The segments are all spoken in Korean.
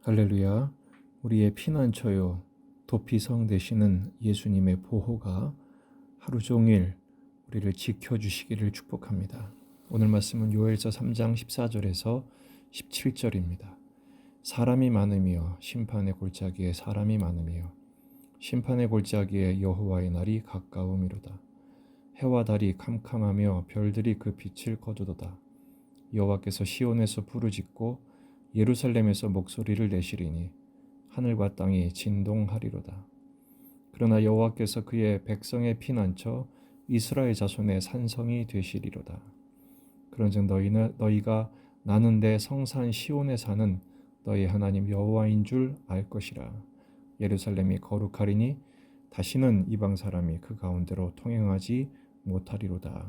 할렐루야. 우리의 피난처요 도피성 되시는 예수님의 보호가 하루 종일 우리를 지켜주시기를 축복합니다. 오늘 말씀은 요엘서 3장 14절에서 17절입니다. 사람이 많으며 심판의 골짜기에 사람이 많으며 심판의 골짜기에 여호와의 날이 가까움이로다. 해와 달이 캄캄하며 별들이 그 빛을 거두도다. 여호와께서 시온에서 부르짖고 예루살렘에서 목소리를 내시리니 하늘과 땅이 진동하리로다. 그러나 여호와께서 그의 백성의 피난처 이스라엘 자손의 산성이 되시리로다. 그런즉 너희가 나는 내 성산 시온에 사는 너희 하나님 여호와인 줄 알 것이라. 예루살렘이 거룩하리니 다시는 이방 사람이 그 가운데로 통행하지 못하리로다.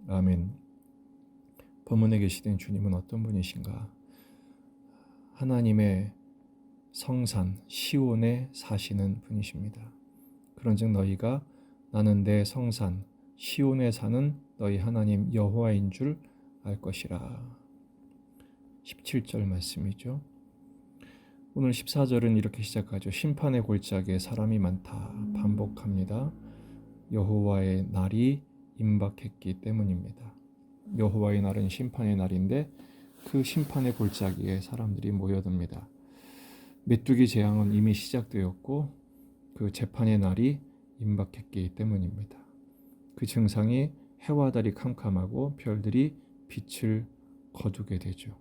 아멘. 본문에 계시된 주님은 어떤 분이신가? 하나님의 성산 시온에 사시는 분이십니다. 그런즉 너희가 나는 내 성산 시온에 사는 너희 하나님 여호와인 줄 알 것이라. 17절 말씀이죠. 오늘 14절은 이렇게 시작하죠. 심판의 골짜기에 사람이 많다. 반복합니다. 여호와의 날이 임박했기 때문입니다. 여호와의 날은 심판의 날인데 그 심판의 골짜기에 사람들이 모여듭니다. 메뚜기 재앙은 이미 시작되었고 그 재판의 날이 임박했기 때문입니다. 그 증상이 해와 달이 캄캄하고 별들이 빛을 거두게 되죠.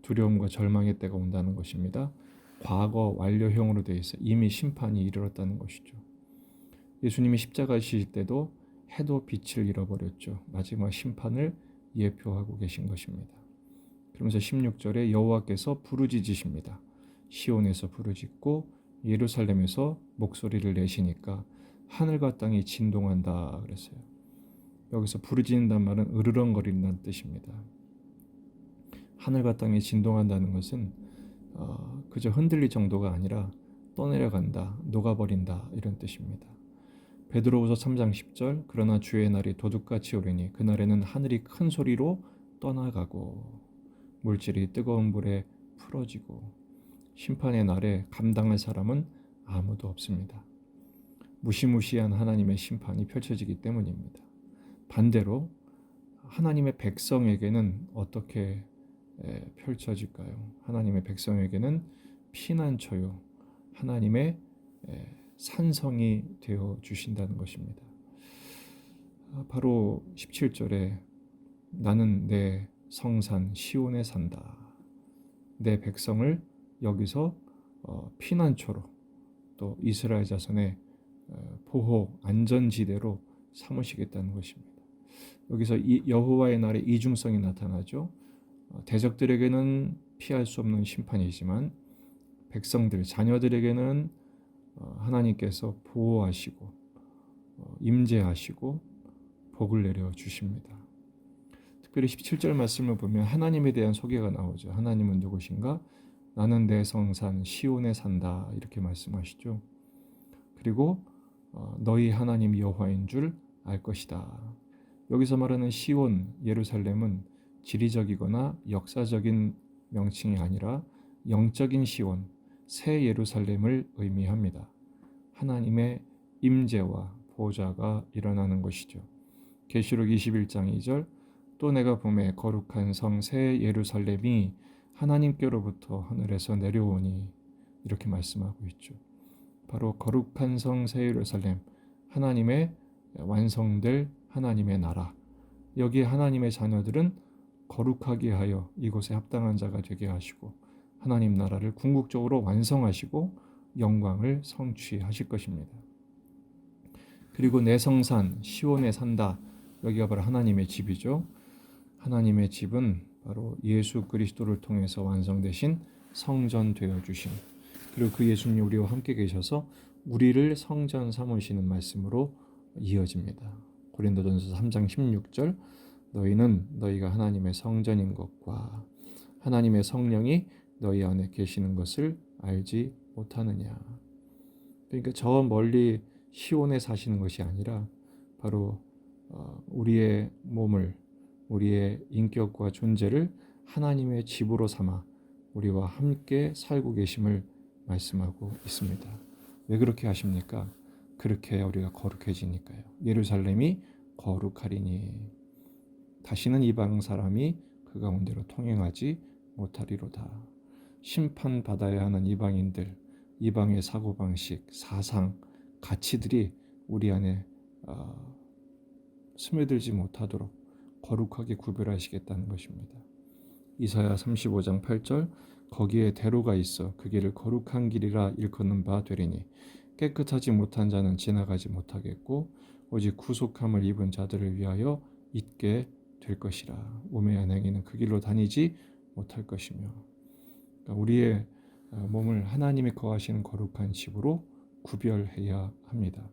두려움과 절망의 때가 온다는 것입니다. 과거 완료형으로 되어 있어 이미 심판이 이르렀다는 것이죠. 예수님이 십자가 지실 때도 해도 빛을 잃어버렸죠. 마지막 심판을 예표하고 계신 것입니다. 그러면서 16절에 여호와께서 부르짖으십니다. 시온에서 부르짖고 예루살렘에서 목소리를 내시니까 하늘과 땅이 진동한다 그랬어요. 여기서 부르짖는다는 말은 으르렁거린다는 뜻입니다. 하늘과 땅이 진동한다는 것은 그저 흔들릴 정도가 아니라 떠내려간다, 녹아버린다 이런 뜻입니다. 베드로후서 3장 10절 그러나 주의 날이 도둑같이 오리니 그날에는 하늘이 큰 소리로 떠나가고 물질이 뜨거운 불에 풀어지고 심판의 날에 감당할 사람은 아무도 없습니다. 무시무시한 하나님의 심판이 펼쳐지기 때문입니다. 반대로 하나님의 백성에게는 어떻게 펼쳐질까요? 하나님의 백성에게는 피난처요 하나님의 산성이 되어 주신다는 것입니다. 바로 17절에 나는 내 성산 시온에 산다. 내 백성을 여기서 피난처로 또 이스라엘 자손의 보호 안전지대로 삼으시겠다는 것입니다. 여기서 여호와의 날의 이중성이 나타나죠. 대적들에게는 피할 수 없는 심판이지만 백성들, 자녀들에게는 하나님께서 보호하시고 임재하시고 복을 내려 주십니다. 특별히 17절 말씀을 보면 하나님에 대한 소개가 나오죠. 하나님은 누구신가? 나는 내 성산 시온에 산다 이렇게 말씀하시죠. 그리고 너희 하나님 여호와인 줄 알 것이다. 여기서 말하는 시온, 예루살렘은 지리적이거나 역사적인 명칭이 아니라 영적인 시온, 새 예루살렘을 의미합니다. 하나님의 임재와 보좌가 일어나는 것이죠. 계시록 21장 2절 또 내가 보매 거룩한 성 새 예루살렘이 하나님께로부터 하늘에서 내려오니 이렇게 말씀하고 있죠. 바로 거룩한 성 새 예루살렘, 하나님의 완성될 하나님의 나라. 여기에 하나님의 자녀들은 거룩하게 하여 이곳에 합당한 자가 되게 하시고 하나님 나라를 궁극적으로 완성하시고 영광을 성취하실 것입니다. 그리고 내 성산 시온에 산다. 여기가 바로 하나님의 집이죠. 하나님의 집은 바로 예수 그리스도를 통해서 완성되신 성전 되어 주신 그리고 그 예수님 우리와 함께 계셔서 우리를 성전 삼으시는 말씀으로 이어집니다. 고린도전서 3장 16절 너희는 너희가 하나님의 성전인 것과 하나님의 성령이 너희 안에 계시는 것을 알지 못하느냐. 그러니까 저 멀리 시온에 사시는 것이 아니라 바로 우리의 몸을 우리의 인격과 존재를 하나님의 집으로 삼아 우리와 함께 살고 계심을 말씀하고 있습니다. 왜 그렇게 하십니까? 그렇게 해야 우리가 거룩해지니까요. 예루살렘이 거룩하리니 다시는 이방 사람이 그 가운데로 통행하지 못하리로다. 심판받아야 하는 이방인들, 이방의 사고방식, 사상, 가치들이 우리 안에 스며들지 못하도록 거룩하게 구별하시겠다는 것입니다. 이사야 35장 8절 거기에 대로가 있어 그 길을 거룩한 길이라 일컫는 바 되리니 깨끗하지 못한 자는 지나가지 못하겠고 오직 구속함을 입은 자들을 위하여 있게 될 것이라. 우매한 행위는 그 길로 다니지 못할 것이며, 그러니까 우리의 몸을 하나님이 거하시는 거룩한 집으로 구별해야 합니다.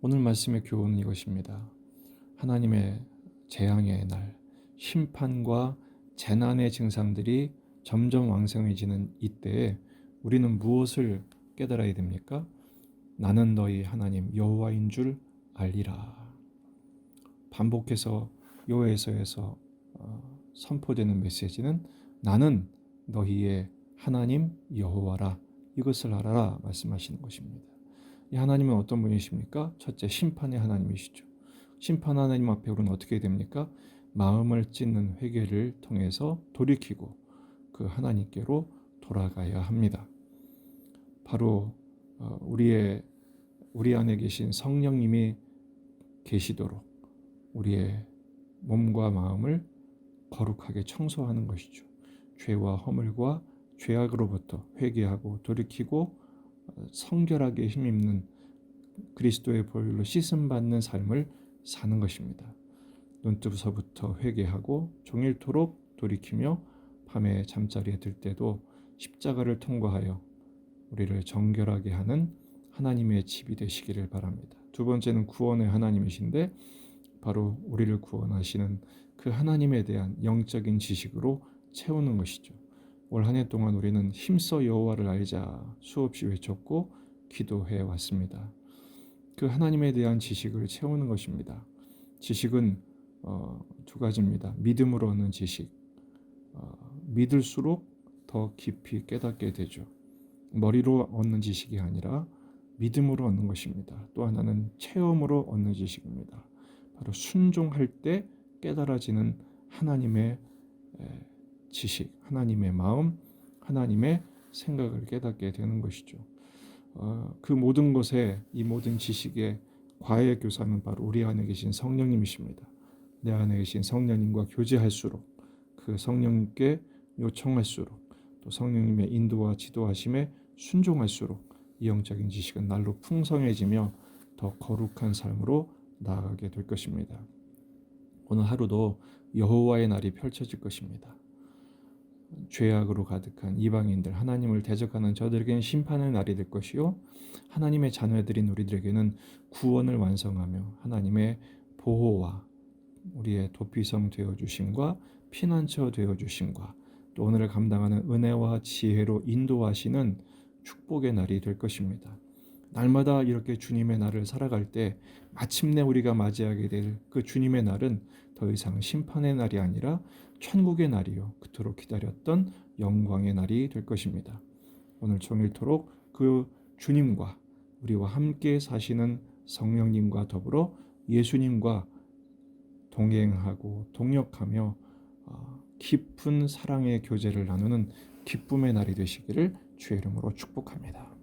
오늘 말씀의 교훈은 이것입니다. 하나님의 재앙의 날, 심판과 재난의 증상들이 점점 왕성해지는 이때에 우리는 무엇을 깨달아야 됩니까? 나는 너희 하나님 여호와인 줄 알리라. 반복해서 요에서에서 선포되는 메시지는 나는 너희의 하나님 여호와라, 이것을 알아라 말씀하시는 것입니다. 이 하나님은 어떤 분이십니까? 첫째, 심판의 하나님이시죠. 심판 하나님 앞에 우리는 어떻게 됩니까? 마음을 찢는 회개를 통해서 돌이키고 그 하나님께로 돌아가야 합니다. 바로 우리 안에 계신 성령님이 계시도록 우리의 몸과 마음을 거룩하게 청소하는 것이죠. 죄와 허물과 죄악으로부터 회개하고 돌이키고 성결하게 힘입는 그리스도의 보혈로 씻음받는 삶을 사는 것입니다. 눈뜨서부터 회개하고 종일토록 돌이키며 밤에 잠자리에 들 때도 십자가를 통과하여 우리를 정결하게 하는 하나님의 집이 되시기를 바랍니다. 두 번째는 구원의 하나님이신데 바로 우리를 구원하시는 그 하나님에 대한 영적인 지식으로 채우는 것이죠. 올 한 해 동안 우리는 힘써 여호와를 알자 수없이 외쳤고 기도해 왔습니다. 그 하나님에 대한 지식을 채우는 것입니다. 지식은 두 가지입니다. 믿음으로 얻는 지식, 믿을수록 더 깊이 깨닫게 되죠. 머리로 얻는 지식이 아니라 믿음으로 얻는 것입니다. 또 하나는 체험으로 얻는 지식입니다. 바로 순종할 때 깨달아지는 하나님의 지식, 하나님의 마음, 하나님의 생각을 깨닫게 되는 것이죠. 그 모든 것에 이 모든 지식의 과외 교사는 바로 우리 안에 계신 성령님이십니다. 내 안에 계신 성령님과 교제할수록 그 성령님께 요청할수록 또 성령님의 인도와 지도하심에 순종할수록 이 영적인 지식은 날로 풍성해지며 더 거룩한 삶으로 나아가게 될 것입니다. 오늘 하루도 여호와의 날이 펼쳐질 것입니다. 죄악으로 가득한 이방인들, 하나님을 대적하는 저들에게는 심판의 날이 될 것이요 하나님의 자녀들인 우리들에게는 구원을 완성하며 하나님의 보호와 우리의 도피성 되어주심과 피난처 되어주심과 또 오늘을 감당하는 은혜와 지혜로 인도하시는 축복의 날이 될 것입니다. 날마다 이렇게 주님의 날을 살아갈 때 마침내 우리가 맞이하게 될 그 주님의 날은 더 이상 심판의 날이 아니라 천국의 날이요 그토록 기다렸던 영광의 날이 될 것입니다. 오늘 종일토록 그 주님과 우리와 함께 사시는 성령님과 더불어 예수님과 동행하고 동역하며 깊은 사랑의 교제를 나누는 기쁨의 날이 되시기를 주의 이름으로 축복합니다.